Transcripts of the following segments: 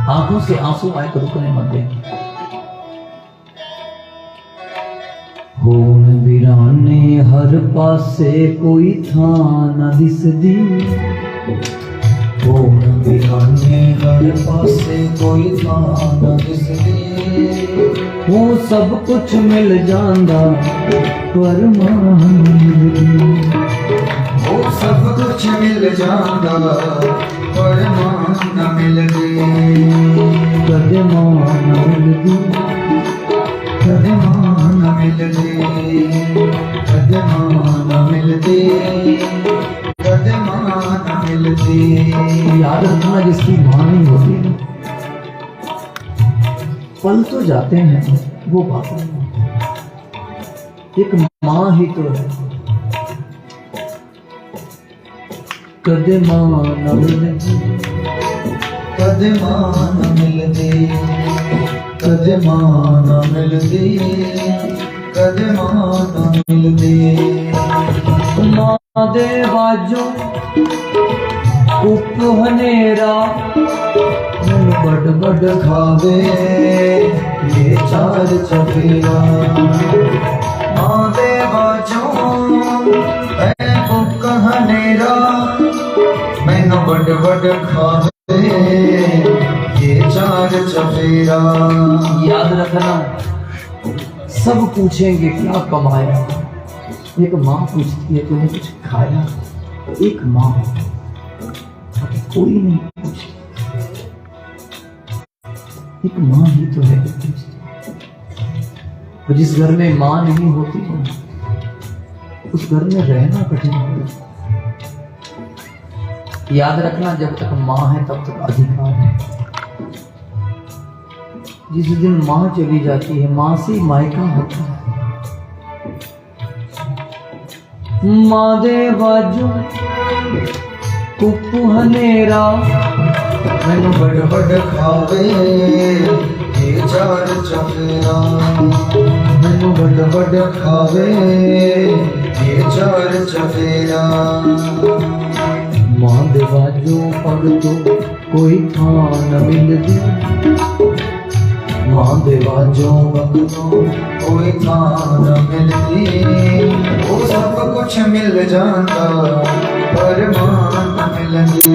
आंखों से आंसू आए तो रुकने मत देगी। होण वीराने हर पासे कोई था न दिसदी, होण वीराने हर पासे कोई था न दिसदी, वो सब कुछ मिल जांदा पर मान मिलदी, वो सब कुछ मिल जांदा पर मान न मिलदी, कदे मान मिलदी, कदे मान न मिलदी, कदे मान न मिलदी, कदे मान न मिलदी। याद रखना जिसकी मां नहीं होती ना, पल तो जाते हैं वो बात नहीं, एक मां ही तो है। कदे मां न मिलदी, कदे मां न मिलदी, कदे मां न मिलदी, कदे मां न मिलदी। मां दे बाजों उप हनेरा, मन बड़ बड़ खावे ये चार चफेरा, मां दे बाजों बुक हनेरा, मैनू बड़ बड़ खावे ये चार चफेरा। याद रखना सब पूछेंगे क्या कमाया, एक माँ पूछती है तूने कुछ खाया, एक माँ कोई नहीं पूछती, एक माँ ही तो है जो पूछती। तो जिस घर में माँ नहीं होती है उस घर में रहना कठिन होता। याद रखना जब तक माँ है तब तक अधिकार है, जिस दिन माँ चली जाती है माँ से मायका होता है। माँ दे बाजू कुप्पू हनेरा, मैनू बड़ बड़ खावे ये चार चफेरा, मैनू बड़ बड़ खावे ये चार चफेरा। माँ दे बाजू पग तो कोई था न मिलदी, मां दे बाजों वक्तों कोई था न मिलदी, वो सब कुछ मिल जाता पर मां न मिलदी,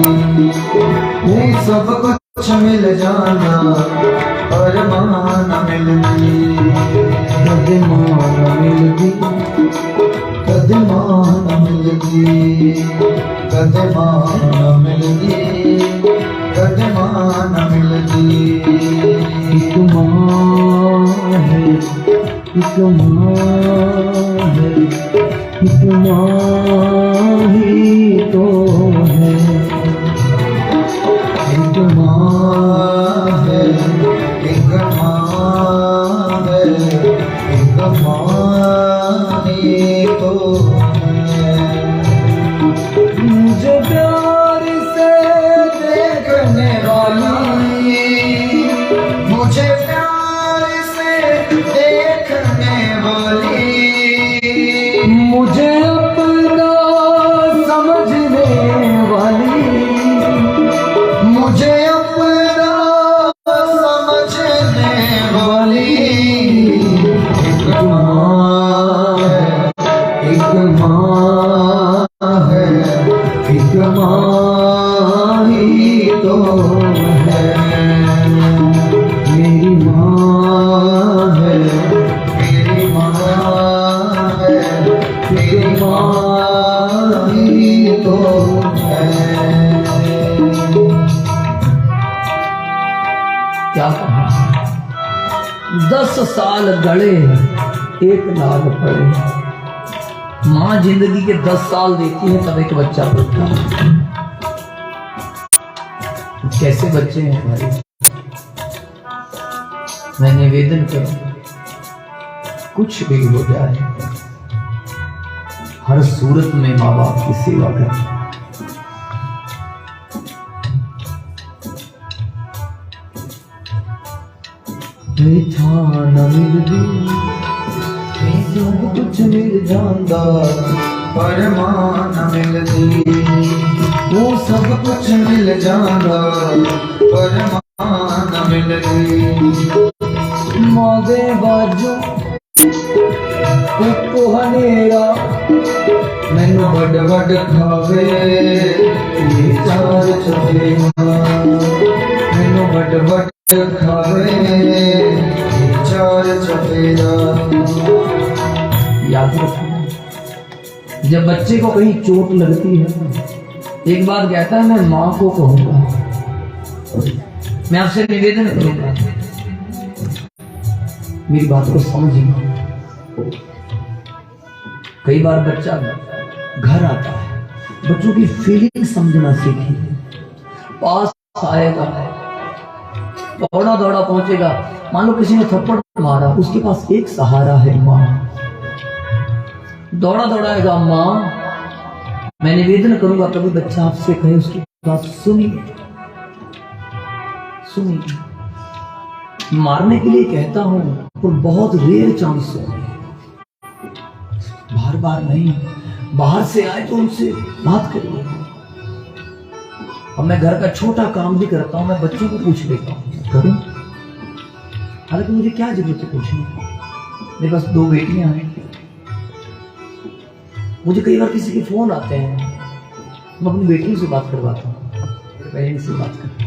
वो सब कुछ मिल जाता पर मां न मिलदी, कदे माँ न मिलदी, कदे मां न मिलदी, कदे मां न मिलदी, कदे मां न मिलदी। एक माँ है, एक माँ है, एक माँ ही तो है, एक माँ है, एक माँ है, एक माँ ही तो है। मुझे प्यार से देखने वाली, मुझे प्यार से देखने वाली, मुझे अपना समझने वाली, मुझे अपना समझने वाली। एक माँ है, एक माँ है, एक माँ ही तो है। मेरी माँ है, मेरी माँ है, मेरी माँ ही तो है। क्या कहा 10 साल गड़े एक लाख पड़े। माँ जिंदगी के 10 साल देती है तब एक बच्चा बनता है। कैसे बच्चे हैं भाई, मैं निवेदन करूं कुछ भी हो जाए हर सूरत में माँ बाप की सेवा करें। था न मिलदी, सब कुछ मिल जांदा पर मां न मिलदी, वो सब कुछ मिल जांदा पर मां न बट बट खावे चार चफेरा। याद रखना, जब बच्चे को कहीं चोट लगती है, एक बार कहता है मैं माँ को कहूंगा, मैं आपसे निवेदन करूंगा मेरी बात को समझिए। कई बार बच्चा घर आता है, बच्चों की फीलिंग समझना सीखिए। पास आएगा, दौड़ा दौड़ा पहुंचेगा, मान लो किसी ने थप्पड़ मारा, उसके पास एक सहारा है माँ, दौड़ा दौड़ाएगा माँ। मैं निवेदन करूंगा कभी बच्चा आपसे कहे, उसकी बात सुनिए सुनिए। मारने के लिए कहता हूं पर बहुत रेयर चांस है, बार बार नहीं। बाहर से आए तो उनसे बात करिए। अब मैं घर का छोटा काम भी करता हूं, मैं बच्चों को पूछ लेता हूं करूं, हालांकि मुझे क्या जरूरत है पूछने, मेरे पास 2 बेटियां हैं। मुझे कई बार किसी के फोन आते हैं, मैं अपनी बेटियों से बात करवाता हूँ, मेरे पेरेंट्स से बात करता हूँ।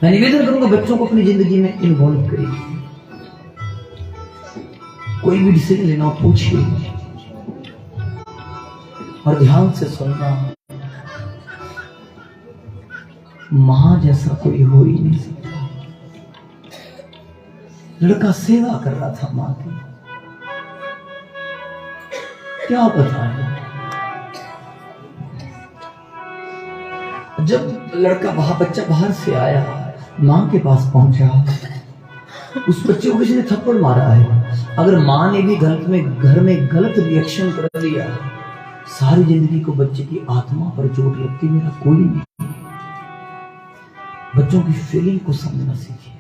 मैं निवेदन करूंगा बच्चों को अपनी जिंदगी में इन्वॉल्व करिए। कोई भी डिसीजन लेना हो पूछिए और ध्यान से सुनना। मां जैसा कोई हो ही नहीं सकता। लड़का सेवा कर रहा था मां की, क्या बताएं। जब लड़का बच्चा बाहर से आया, मां के पास पहुंचा, उस बच्चे को किसी ने थप्पड़ मारा है। अगर मां ने भी घर में गलत रिएक्शन कर लिया, सारी जिंदगी को बच्चे की आत्मा पर चोट लगती, मेरा कोई नहीं। बच्चों की फीलिंग को समझना सीखिए।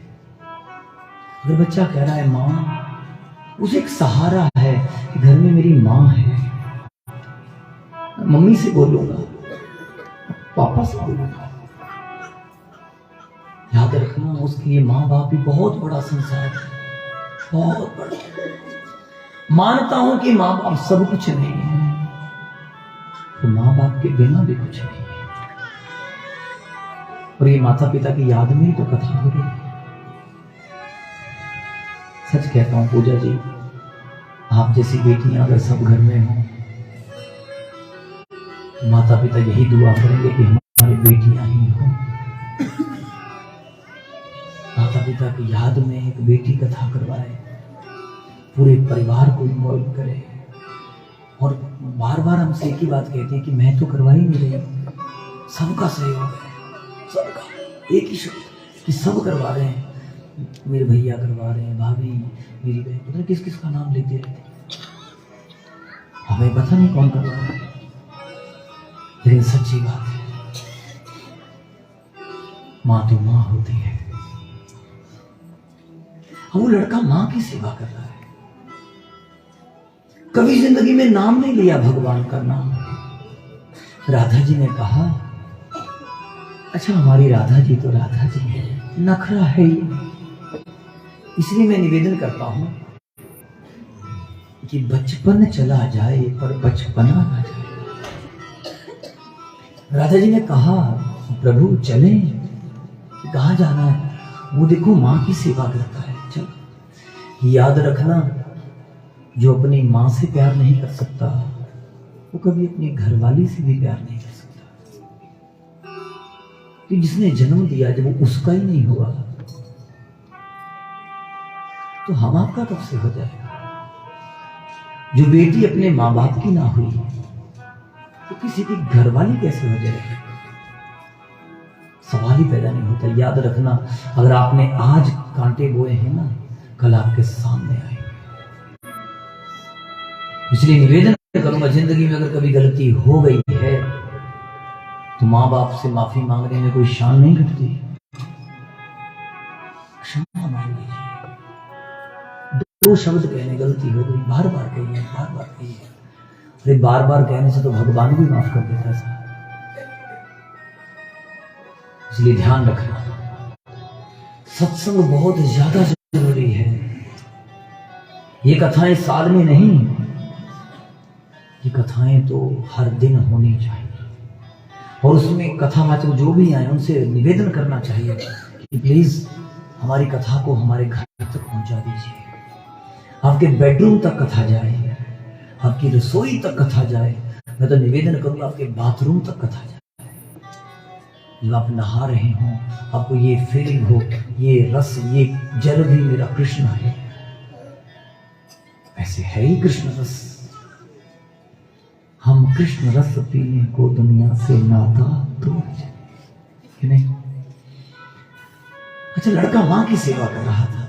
अगर बच्चा कह रहा है मां, उसे एक सहारा है कि घर में मेरी मां है। मम्मी से बोलूंगा, पापा से बोलूंगा। याद रखना, उसके लिए माँ बाप भी बहुत बड़ा संसार है, बहुत बड़ा। मानता हूं कि माँ बाप सब कुछ नहीं है, तो माँ बाप के बिना भी कुछ नहीं है। और ये माता पिता की याद में ही तो कथा हो रही है। सच कहता हूं पूजा जी, आप जैसी बेटियां अगर सब घर में हो, माता पिता यही दुआ करेंगे कि हमारी बेटियां ही हो। माता पिता की याद में एक बेटी कथा करवाए, पूरे परिवार को इन्वॉल्व करे। और बार बार हमसे एक ही बात कहती है कि मैं तो करवा ही नहीं रही, सबका सहयोग है, सबका एक ही शब्द कि सब करवा रहे हैं। मेरे भैया करवा रहे हैं, भाभी, मेरी बहन, पता नहीं किस किस का नाम लेते रहते, हमें पता नहीं कौन करवा रहा है, लेकिन सच्ची बात है, माँ तो माँ होती है। वो लड़का माँ की सेवा कर रहा है, कभी जिंदगी में नाम नहीं लिया भगवान का नाम। राधा जी ने कहा, अच्छा हमारी राधा जी तो राधा जी है, नखरा है ही। इसलिए मैं निवेदन करता हूं कि बचपन चला जाए पर बचपना ना जाए। राधा जी ने कहा, प्रभु चलें, कहाँ जाना है? वो देखो माँ की सेवा करता है, चल। याद रखना, जो अपनी माँ से प्यार नहीं कर सकता, वो कभी अपनी घरवाली से भी प्यार नहीं कर सकता। कि जिसने जन्म दिया, जब वो उसका ही नहीं हुआ, तो हम आपका कब से हो जाएगा? जो बेटी अपने माँ बाप की ना हुई, तो किसी की घरवाली कैसे हो जाएगी? सवाल ही पैदा नहीं होता। याद रखना, अगर आपने आज कांटे बोए हैं ना, कल आपके सामने आएंगे। इसलिए निवेदन करूंगा, जिंदगी में अगर कभी गलती हो गई है तो माँ बाप से माफी मांगने में कोई शान नहीं घटती, क्षमा मांग लीजिए। 2 शब्द कहने गलती हो गई, बार बार कहिए, बार बार कहिए। अरे बार बार कहने से तो भगवान भी माफ कर देता है। इसलिए ध्यान रखना, सत्संग बहुत ज्यादा जरूरी है। ये कथाएं साल में नहीं, ये कथाएं तो हर दिन होनी चाहिए। और उसमें कथा वाचक जो भी आए उनसे निवेदन करना चाहिए कि प्लीज हमारी कथा को हमारे घर तक पहुंचा दीजिए, आपके बेडरूम तक कथा जाए, आपकी रसोई तक कथा जाए। मैं तो निवेदन करूंगा आपके बाथरूम तक कथा जाए। जब आप नहा रहे हो आपको ये फीलिंग हो, ये रस, ये जल भी मेरा कृष्ण है। ऐसे है ही कृष्ण रस। हम कृष्ण रस पीने को दुनिया से नाता तोड़ जाए कि नहीं। अच्छा, लड़का मां की सेवा कर रहा था,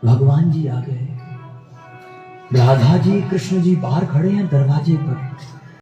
भगवान जी आ गए, राधा जी कृष्ण जी बाहर खड़े हैं दरवाजे पर।